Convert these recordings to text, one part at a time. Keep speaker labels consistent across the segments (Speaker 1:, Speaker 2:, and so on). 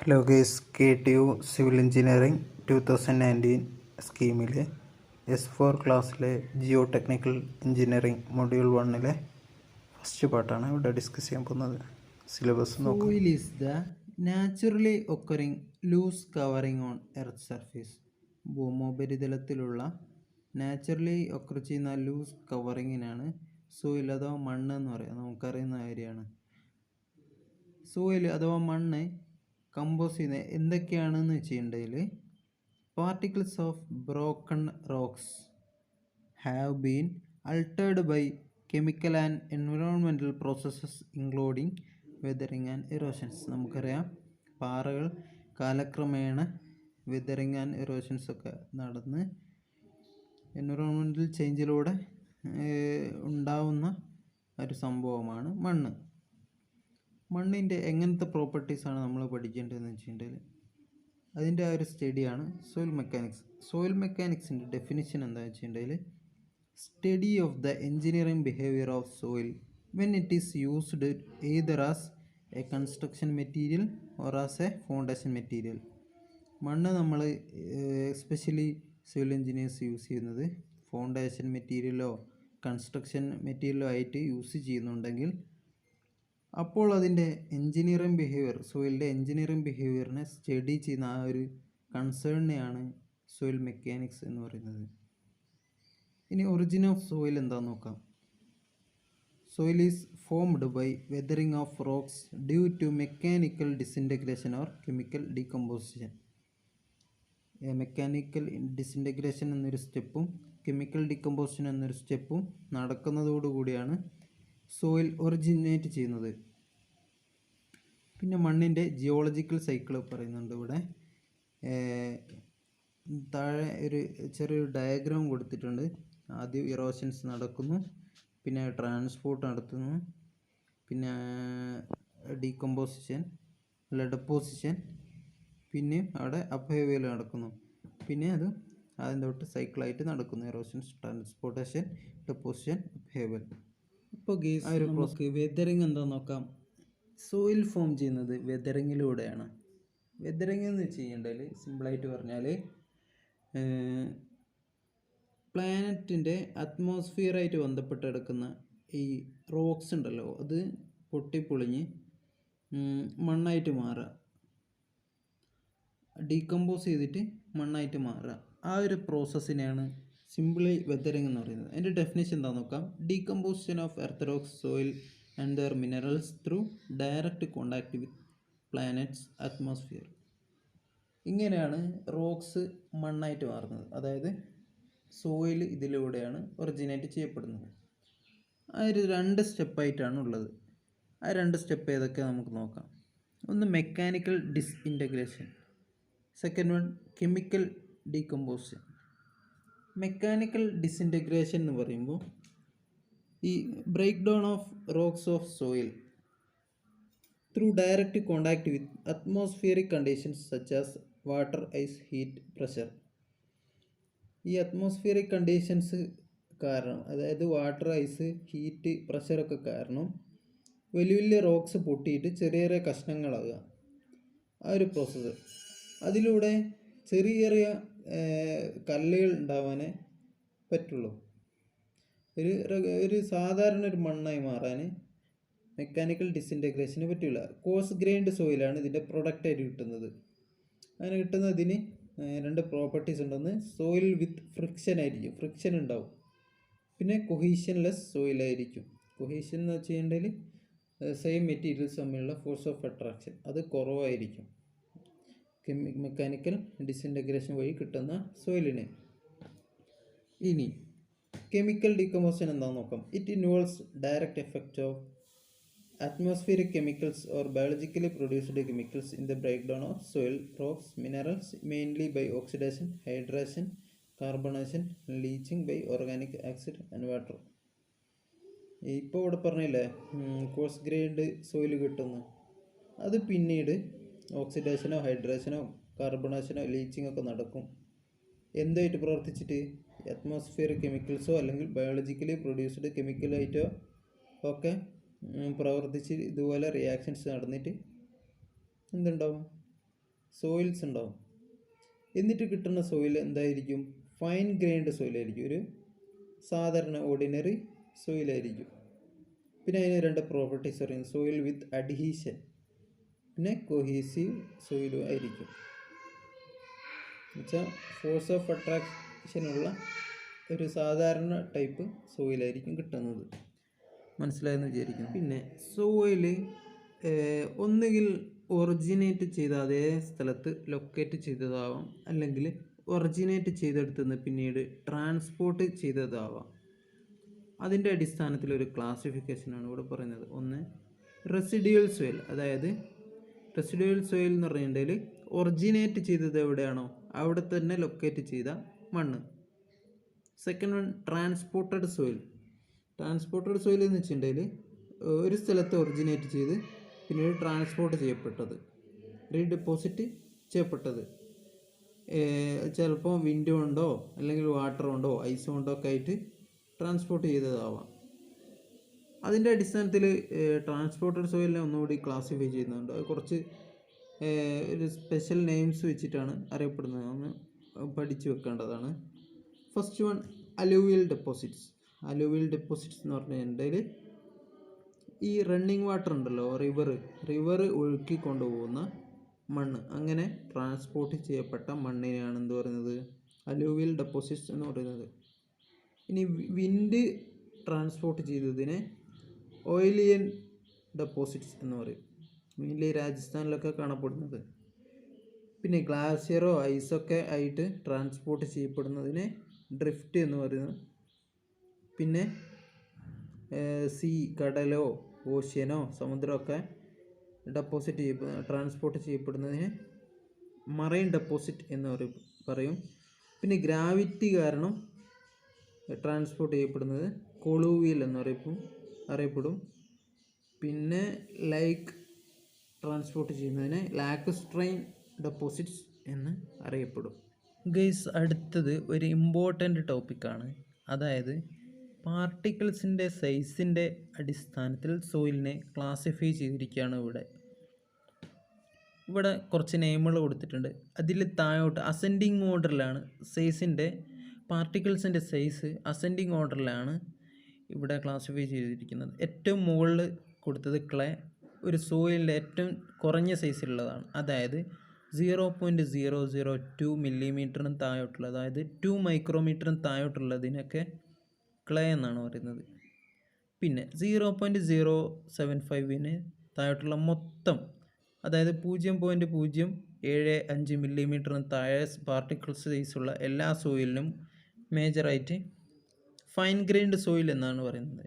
Speaker 1: Hello guys, KTU civil engineering 2019 സ്കീമിലെ S4 ക്ലാസ്സിലെ geotechnical engineering module 1-ലെ first പാർട്ടാണ് ഇവിടെ ഡിസ്കസ് ചെയ്യാൻ പോകുന്നത്. സിലബസ് നോക്കാം.
Speaker 2: Soil is the naturally occurring loose covering on earth surface. ഭൂമോപരിതലത്തിലുള്ള നാച്ചുറലി ഒക്കർ ചെയ്യുന്ന ലൂസ് കവറിങ്ങിനാണ് സോയിൽ അഥവാ മണ്ണ് എന്ന് പറയുക. നമുക്കറിയുന്ന കാര്യമാണ്. സോയിൽ അഥവാ മണ്ണ് കമ്പോസ് ചെയ്യുന്നത് എന്തൊക്കെയാണെന്ന് വെച്ചിട്ടുണ്ടെങ്കിൽ particles of broken rocks have been altered by chemical and environmental processes including weathering and erosions. നമുക്കറിയാം, പാറകൾ കാലക്രമേണ വെതറിങ് ആൻഡ് ഇറോഷൻസ് ഒക്കെ നടന്ന് എൻവിറോൺമെൻറ്റൽ ചേഞ്ചിലൂടെ ഉണ്ടാവുന്ന ഒരു സംഭവമാണ് മണ്ണ്. മണ്ണിൻ്റെ എങ്ങനത്തെ പ്രോപ്പർട്ടീസാണ് നമ്മൾ പഠിക്കേണ്ടതെന്ന് വെച്ചിട്ടുണ്ടെങ്കിൽ അതിൻ്റെ ആ ഒരു സ്റ്റഡിയാണ് സോയിൽ മെക്കാനിക്സ്. സോയിൽ മെക്കാനിക്സിൻ്റെ ഡെഫിനിഷൻ എന്താണെന്ന് വെച്ചിട്ടുണ്ടെങ്കിൽ study of the engineering behaviour of soil when it is used either as a construction material or as a foundation material. മണ്ണ് നമ്മൾ എസ്പെഷ്യലി സിവിൽ എഞ്ചിനീയേഴ്സ് യൂസ് ചെയ്യുന്നത് ഫൗണ്ടേഷൻ മെറ്റീരിയലോ കൺസ്ട്രക്ഷൻ മെറ്റീരിയലോ ആയിട്ട് use ചെയ്യുന്നുണ്ടെങ്കിൽ അപ്പോൾ അതിൻ്റെ engineering behaviour, സോയിലിൻ്റെ engineering ബിഹേവിയറിനെ study ചെയ്യുന്ന ആ ഒരു കൺസേണിനെയാണ് സോയിൽ മെക്കാനിക്സ് എന്ന് പറയുന്നത്. ഇനി ഒറിജിൻ ഓഫ് സോയിൽ എന്താണെന്ന് നോക്കാം. Soil is formed by weathering of rocks due to mechanical disintegration or chemical decomposition. Mechanical disintegration എന്നൊരു സ്റ്റെപ്പും കെമിക്കൽ ഡിക്കമ്പോസിഷൻ എന്നൊരു സ്റ്റെപ്പും നടക്കുന്നതോടുകൂടിയാണ് സോയിൽ ഒറിജിനേറ്റ് ചെയ്യുന്നത്. പിന്നെ മണ്ണിൻ്റെ ജിയോളജിക്കൽ സൈക്കിൾ പറയുന്നുണ്ട് ഇവിടെ. താഴെ ഒരു ചെറിയൊരു ഡയഗ്രാം കൊടുത്തിട്ടുണ്ട്. ആദ്യം ഇറോഷൻസ് നടക്കുന്നു, പിന്നെ ട്രാൻസ്പോർട്ട് നടത്തുന്നു, പിന്നെ ഡീകമ്പോസിഷൻ അല്ല ഡെപ്പോസിഷൻ, പിന്നെ അവിടെ അപ്ഹേവിയൽ നടക്കുന്നു, പിന്നെ അത് ആദ്യം തൊട്ട് സൈക്കിളായിട്ട് നടക്കുന്നു. Erosion, transportation, deposition, upheaval. ഇപ്പോൾ നമുക്ക് വെതറിങ് എന്താണെന്ന് നോക്കാം. സോയിൽ ഫോം ചെയ്യുന്നത് വെതറിങ്ങിലൂടെയാണ്. വെതറിങ് എന്ന് വെച്ച് കഴിഞ്ഞാൽ സിമ്പിളായിട്ട് പറഞ്ഞാൽ പ്ലാനറ്റിൻ്റെ അറ്റ്മോസ്ഫിയറായിട്ട് ബന്ധപ്പെട്ട് കിടക്കുന്ന ഈ റോക്സ് ഉണ്ടല്ലോ, അത് പൊട്ടിപ്പൊളിഞ്ഞ് മണ്ണായിട്ട് മാറുക, ഡീകമ്പോസ് ചെയ്തിട്ട് മണ്ണായിട്ട് മാറുക. ആ ഒരു പ്രോസസ്സിനെയാണ് സിംപിളി വെതറിങ് എന്ന് പറയുന്നത്. അതിൻ്റെ ഡെഫിനേഷൻ എന്താണെന്ന് നോക്കാം. Decomposition of earth rocks, soil and there minerals through direct contact with planets atmosphere. ഇങ്ങനെയാണ് റോക്സ് മണ്ണായിട്ട് മാറുന്നത്. അതായത് സോയിൽ ഇതിലൂടെയാണ് ഒറിജിനേറ്റ് ചെയ്യപ്പെടുന്നത്. ആ ഒരു 2 സ്റ്റെപ്പായിട്ടാണ് ഉള്ളത്. ആ 2 സ്റ്റെപ്പ് ഏതൊക്കെ നമുക്ക് നോക്കാം. ഒന്ന് mechanical disintegration, second one chemical decomposition. Mechanical disintegration എന്ന് പറയുമ്പോൾ ഈ break down of rocks of soil through direct contact with atmospheric conditions such as water, ice, heat, pressure. ഈ അറ്റ്മോസ്ഫിയറിക് കണ്ടീഷൻസ് കാരണം, അതായത് വാട്ടർ, ഐസ്, ഹീറ്റ്, പ്രഷറൊക്കെ കാരണം വലിയ വലിയ rocks പൊട്ടിയിട്ട് ചെറിയ ചെറിയ കഷ്ണങ്ങളാകുക. ആ ഒരു പ്രോസസ്സ്. അതിലൂടെ ചെറിയ ചെറിയ കല്ലുകൾ ഉണ്ടാവാനേ പറ്റുള്ളൂ. ഒരു സാധാരണ ഒരു മണ്ണായി മാറാൻ മെക്കാനിക്കൽ ഡിസിൻറ്റഗ്രേഷന് പറ്റില്ല. കോഴ്സ് ഗ്രൈൻഡ് സോയിലാണ് ഇതിൻ്റെ പ്രൊഡക്റ്റായിട്ട് കിട്ടുന്നത്. അങ്ങനെ കിട്ടുന്നതിന് 2 പ്രോപ്പർട്ടീസ് ഉണ്ടെന്ന്. സോയിൽ വിത്ത് ഫ്രിക്ഷൻ ആയിരിക്കും, ഫ്രിക്ഷൻ ഉണ്ടാവും. പിന്നെ കൊഹീഷൻലെസ് സോയിലായിരിക്കും. കൊഹീഷൻ എന്ന് വെച്ച് കഴിഞ്ഞാൽ സെയിം മെറ്റീരിയൽസ് തമ്മിലുള്ള ഫോഴ്സ് ഓഫ് അട്രാക്ഷൻ അത് കുറവായിരിക്കും മെക്കാനിക്കൽ ഡിസിൻറ്റഗ്രേഷൻ വഴി കിട്ടുന്ന സോയിലിന്. ഇനി കെമിക്കൽ ഡീകമ്പോസിഷൻ എന്താണെന്ന് നോക്കാം. It involves direct effect of atmospheric chemicals or biologically produced chemicals in the breakdown of soil, rocks, minerals, mainly by oxidation, hydration, carbonation, leaching by organic acid and water. ഇപ്പോൾ ഇവിടെ പറഞ്ഞില്ലേ course grade soil കിട്ടുന്നു, അത് പിന്നീട് ഓക്സിഡേഷനോ ഹൈഡ്രേഷനോ കാർബണേഷനോ leaching ഒക്കെ നടക്കും. എന്തായിട്ട് പ്രവർത്തിച്ചിട്ട്? Atmospheric കെമിക്കൽസോ അല്ലെങ്കിൽ ബയോളജിക്കലി പ്രൊഡ്യൂസ്ഡ് കെമിക്കലായിട്ടോ ഒക്കെ പ്രവർത്തിച്ച് ഇതുപോലെ റിയാക്ഷൻസ് നടന്നിട്ട് എന്തുണ്ടാവും? സോയിൽസ് ഉണ്ടാവും. എന്നിട്ട് കിട്ടുന്ന സോയിൽ എന്തായിരിക്കും? ഫൈൻ ഗ്രൈൻഡ് സോയിലായിരിക്കും, ഒരു സാധാരണ ഓർഡിനറി സോയിലായിരിക്കും. പിന്നെ അതിന് രണ്ട് പ്രോപ്പർട്ടീസ് പറയും, സോയിൽ വിത്ത് അഡ്ഹീഷൻ, പിന്നെ കൊഹീസീവ് സോയിലും ആയിരിക്കും. എന്നുവെച്ചാൽ ഫോഴ്സ് ഓഫ് അട്രാക്ഷനുള്ള ഒരു സാധാരണ ടൈപ്പ് സോയിലായിരിക്കും കിട്ടുന്നത്. മനസ്സിലായെന്ന് വിചാരിക്കുന്നു. പിന്നെ സോയിൽ ഒന്നുകിൽ ഒറിജിനേറ്റ് ചെയ്ത അതേ സ്ഥലത്ത് ലൊക്കേറ്റ് ചെയ്തതാവാം, അല്ലെങ്കിൽ ഒറിജിനേറ്റ് ചെയ്തെടുത്തുനിന്ന് പിന്നീട് ട്രാൻസ്പോർട്ട് ചെയ്തതാവാം. അതിൻ്റെ അടിസ്ഥാനത്തിൽ ഒരു ക്ലാസിഫിക്കേഷനാണ് ഇവിടെ പറയുന്നത്. ഒന്ന് റെസിഡ്യൂവൽ സോയിൽ, അതായത് റെസിഡ്യൂവൽ സോയിൽ എന്ന് പറയുന്നതിൽ ഒറിജിനേറ്റ് ചെയ്തത് എവിടെയാണോ അവിടെ തന്നെ ലൊക്കേറ്റ് ചെയ്ത മണ്ണ്. Second one transported soil. Transported soil എന്ന് വെച്ചിട്ടുണ്ടെങ്കിൽ ഒരു സ്ഥലത്ത് ഒറിജിനേറ്റ് ചെയ്ത് പിന്നീട് ട്രാൻസ്പോർട്ട് ചെയ്യപ്പെട്ടത്, റീഡെപ്പോസിറ്റ് ചെയ്യപ്പെട്ടത്. ചിലപ്പോൾ വിൻഡ് കൊണ്ടോ അല്ലെങ്കിൽ വാട്ടർ കൊണ്ടോ ഐസ് കൊണ്ടോ ഒക്കെ ആയിട്ട് ട്രാൻസ്പോർട്ട് ചെയ്തതാവാം. അതിൻ്റെ അടിസ്ഥാനത്തിൽ ട്രാൻസ്പോർട്ടഡ് സോയിലിനെ ഒന്നുകൂടി ക്ലാസിഫൈ ചെയ്യുന്നുണ്ട്. അത് കുറച്ച് ഒരു സ്പെഷ്യൽ നെയിംസ് വെച്ചിട്ടാണ് അറിയപ്പെടുന്നത്, ഒന്ന് പഠിച്ചു വെക്കേണ്ടതാണ്. First one alluvial deposits. Alluvial deposits എന്ന് പറഞ്ഞിട്ടുണ്ടെങ്കിൽ ഈ റണ്ണിങ് വാട്ടർ ഉണ്ടല്ലോ, റിവർ ഒഴുക്കി കൊണ്ടുപോകുന്ന മണ്ണ്, അങ്ങനെ ട്രാൻസ്പോർട്ട് ചെയ്യപ്പെട്ട മണ്ണിനെയാണ് എന്ത് പറയുന്നത്? അലൂവിയൽ ഡെപ്പോസിറ്റ്സ് എന്ന് പറയുന്നത്. ഇനി വിൻഡ് ട്രാൻസ്പോർട്ട് ചെയ്തതിനെ ഓയിലിയൻ ഡെപ്പോസിറ്റ്സ് എന്ന് പറയും. മെയിൻലി രാജസ്ഥാനിലൊക്കെ കാണപ്പെടുന്നത്. പിന്നെ ഗ്ലാസിയറോ ഐസൊക്കെ ആയിട്ട് ട്രാൻസ്പോർട്ട് ചെയ്യപ്പെടുന്നതിനെ ഡ്രിഫ്റ്റ് എന്ന് പറയുന്നു. പിന്നെ കടലോ ഓഷ്യനോ സമുദ്രമൊക്കെ ഡെപ്പോസിറ്റ് ട്രാൻസ്പോർട്ട് ചെയ്യപ്പെടുന്നതിന് മറൈൻ ഡെപ്പോസിറ്റ് എന്ന് പറയും. പിന്നെ ഗ്രാവിറ്റി കാരണം ട്രാൻസ്പോർട്ട് ചെയ്യപ്പെടുന്നത് കൊളൂവിയൽ എന്ന് അറിയപ്പെടും. പിന്നെ ലൈക്ക് ട്രാൻസ്പോർട്ട് ചെയ്യുന്നതിനെ ലാക്സ്ട്രെയിൻ ഡെപ്പോസിറ്റ്സ് എന്ന് അറിയപ്പെടും. ഗൈസ്, അടുത്തത് ഒരു ഇമ്പോർട്ടൻ്റ് ടോപ്പിക്കാണ്. അതായത് പാർട്ടിക്കിൾസിൻ്റെ സൈസിൻ്റെ അടിസ്ഥാനത്തിൽ സോയിലിനെ ക്ലാസിഫൈ ചെയ്തിരിക്കുകയാണ്. ഇവിടെ കുറച്ച് നെയിമുകൾ കൊടുത്തിട്ടുണ്ട്. അതിൽ താഴോട്ട് അസെൻഡിങ് ഓർഡറിലാണ് പാർട്ടിക്കിൾസിൻ്റെ സൈസ് അസെൻഡിങ് ഓർഡറിലാണ് ഇവിടെ ക്ലാസിഫൈ ചെയ്തിരിക്കുന്നത്. ഏറ്റവും മുകളിൽ കൊടുത്തത് ക്ലേ, ഒരു സോയിലിൻ്റെ ഏറ്റവും കുറഞ്ഞ സൈസിലുള്ളതാണ്. അതായത് 0.002 മില്ലിമീറ്ററിന് താഴോട്ടുള്ള, അതായത് 2 മൈക്രോമീറ്ററിന് താഴോട്ടുള്ളതിനൊക്കെ ക്ലേ എന്നാണ് പറയുന്നത്. പിന്നെ 0.075 താഴോട്ടുള്ള മൊത്തം, അതായത് 0.075 മില്ലിമീറ്ററിന് താഴെ പാർട്ടിക്കിൾസ് സൈസുള്ള എല്ലാ സോയിലിനും മേജറായിട്ട് ഫൈൻ ഗ്രൈൻഡ് സോയിൽ എന്നാണ് പറയുന്നത്.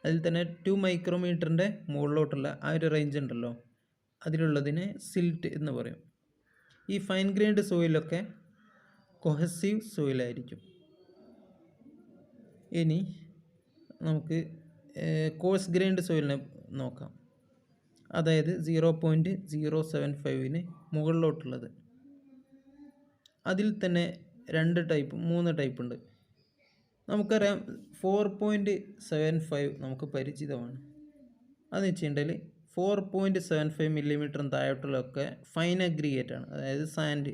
Speaker 2: അതിൽ തന്നെ 2 മൈക്രോമീറ്ററിൻ്റെ മുകളിലോട്ടുള്ള ആ ഒരു റേഞ്ച് ഉണ്ടല്ലോ, അതിലുള്ളതിനെ സിൽറ്റ് എന്ന് പറയും. ഈ ഫൈൻ ഗ്രൈൻഡ് സോയിലൊക്കെ കൊഹസീവ് സോയിലായിരിക്കും. ഇനി നമുക്ക് കോഴ്സ് ഗ്രൈൻഡ് സോയിലിനെ നോക്കാം. അതായത് 0.075 മുകളിലോട്ടുള്ളത്. അതിൽ തന്നെ 3 ടൈപ്പ് ഉണ്ട്. നമുക്കറിയാം 4.75 നമുക്ക് പരിചിതമാണ്. അതെന്ന് വെച്ചിട്ടുണ്ടെങ്കിൽ 4.75 മില്ലിമീറ്ററിന് താഴോട്ടുള്ളതൊക്കെ ഫൈൻ അഗ്രിഗേറ്റ് ആണ്, അതായത് സാൻഡ്.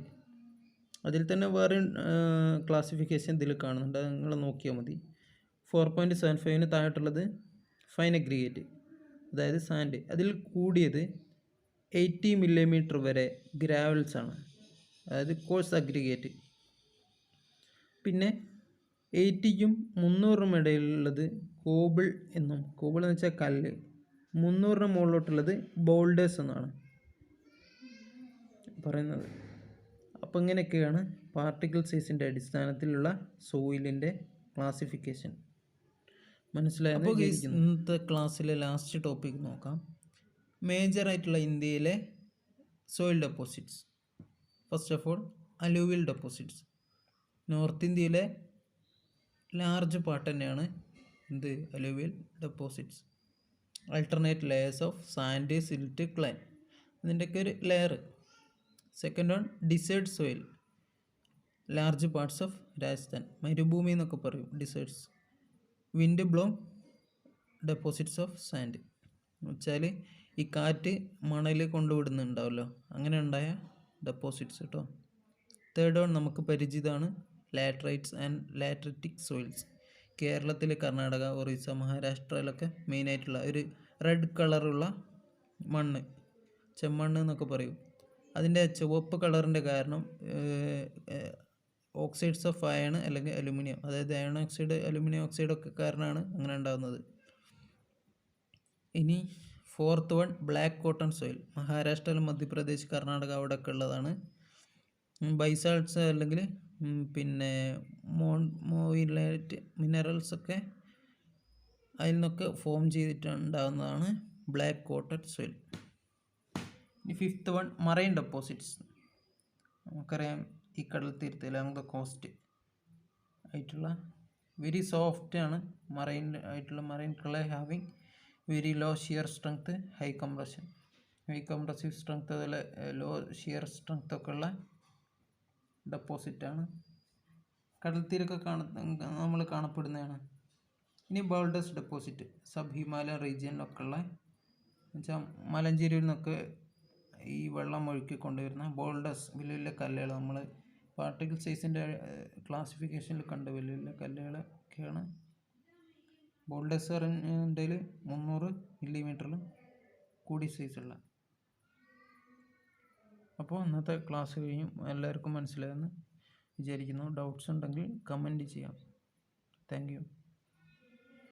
Speaker 2: അതിൽ തന്നെ വേറെ ക്ലാസിഫിക്കേഷൻ ഇതിൽ കാണുന്നുണ്ട്, അത് നിങ്ങൾ നോക്കിയാൽ മതി. 4.75 താഴോട്ടുള്ളത് ഫൈൻ അഗ്രിഗേറ്റ്, അതായത് സാൻഡ്. അതിൽ കൂടിയത് 80 മില്ലിമീറ്റർ വരെ ഗ്രാവൽസ് ആണ്, അതായത് കോഴ്സ് അഗ്രിഗേറ്റ്. പിന്നെ 80ക്കും 300നും ഇടയിലുള്ളത് കോബിൾ എന്ന് വെച്ചാൽ കല്ല്. 300ന് മുകളിലോട്ടുള്ളത് ബോൾഡേഴ്സ് എന്നാണ് പറയുന്നത്. അപ്പോൾ ഇങ്ങനെയൊക്കെയാണ് പാർട്ടിക്കിൾ സൈസിൻ്റെ അടിസ്ഥാനത്തിലുള്ള സോയിലിൻ്റെ ക്ലാസിഫിക്കേഷൻ. മനസ്സിലായെന്ന് വിചാരിക്കുന്നു. ഇന്നത്തെ ക്ലാസ്സിലെ ലാസ്റ്റ് ടോപ്പിക് നോക്കാം. മേജറായിട്ടുള്ള ഇന്ത്യയിലെ soil deposits. First of all alluvial deposits. North ഇന്ത്യയിലെ ലാർജ് പാർട്ട് തന്നെയാണ് alluvial deposits. alternate layers of sand, silt, clay. ഇതിൻ്റെയൊക്കെ ഒരു layer. Second one dessert soil, large parts of Rajasthan, മരുഭൂമി എന്നൊക്കെ പറയും deserts. Wind bloom deposits of sand എന്ന് വെച്ചാൽ ഈ കാറ്റ് മണൽ കൊണ്ടുവിടുന്നുണ്ടാവുമല്ലോ, അങ്ങനെ ഉണ്ടായ ഡെപ്പോസിറ്റ്സ് കേട്ടോ. തേർഡ് വൺ നമുക്ക് പരിചിതമാണ്, ലാറ്ററൈറ്റ്സ് ആൻഡ് ലാറ്ററിറ്റിക് സോയിൽസ്. കേരളത്തിൽ, കർണാടക, ഒറീസ, മഹാരാഷ്ട്രയിലൊക്കെ മെയിനായിട്ടുള്ള ഒരു റെഡ് കളറുള്ള മണ്ണ്, ചെമ്മണ്ണ് എന്നൊക്കെ പറയും. അതിൻ്റെ ചുവപ്പ് കളറിൻ്റെ കാരണം ഓക്സൈഡ്സ് ഓഫ് അയൺ അല്ലെങ്കിൽ അലുമിനിയം, അതായത് അയൺ ഓക്സൈഡ്, അലുമിനിയം ഓക്സൈഡ് ഒക്കെ കാരണമാണ് അങ്ങനെ ഉണ്ടാകുന്നത്. ഇനി fourth one, black cotton soil. മഹാരാഷ്ട്രയിൽ, മധ്യപ്രദേശ്, കർണാടക അവിടെയൊക്കെ ഉള്ളതാണ്. ബൈസാൾട്ട്സ് അല്ലെങ്കിൽ പിന്നെ മോയിലൈറ്റ് മിനറൽസ് ഒക്കെ അതിൽ നിന്നൊക്കെ ഫോം ചെയ്തിട്ടുണ്ടാകുന്നതാണ് ബ്ലാക്ക് കോട്ടൺ സോയിൽ. ഇനി ഫിഫ്ത്ത് വൺ, മറൈൻ ഡെപ്പോസിറ്റ്സ്. നമുക്കറിയാം ഈ കടൽ തീരത്ത് അലോങ് ദ കോസ്റ്റ് ആയിട്ടുള്ള വെരി സോഫ്റ്റ് ആണ് മറൈൻ ആയിട്ടുള്ള marine clay having very low shear strength, high compressive strength, അതുപോലെ ലോ ഷിയർ സ്ട്രെങ്ത് ഒക്കെ ഉള്ള ഡെപ്പോസിറ്റാണ്. കടൽത്തീരൊക്കെ നമ്മൾ കാണപ്പെടുന്നതാണ്. ഇനി ബൗൾഡേഴ്സ് ഡെപ്പോസിറ്റ്, സബ് ഹിമാലയൻ റീജിയനിലൊക്കെ ഉള്ള എന്നുവെച്ചാൽ മലഞ്ചേരിയിൽ നിന്നൊക്കെ ഈ വെള്ളം ഒഴുക്കി കൊണ്ടുവരുന്ന ബോൾഡേഴ്സ്, വലിയ വലിയ കല്ലുകൾ, നമ്മൾ പാർട്ടിക്കിൾ സൈസിൻ്റെ ക്ലാസിഫിക്കേഷനിൽ കണ്ട വലിയ വലിയ കല്ലുകളൊക്കെയാണ് ബോൾഡേഴ്സ് പറഞ്ഞതിൽ 300 മില്ലിമീറ്ററിലും കൂടി സൈസുള്ള. അപ്പോൾ ഇന്നത്തെ ക്ലാസ് കഴിഞ്ഞും എല്ലാവർക്കും മനസ്സിലായെന്ന് വിചാരിക്കുന്നു. ഡൗട്ട്സ് ഉണ്ടെങ്കിൽ കമൻറ്റ് ചെയ്യാം. Thank you.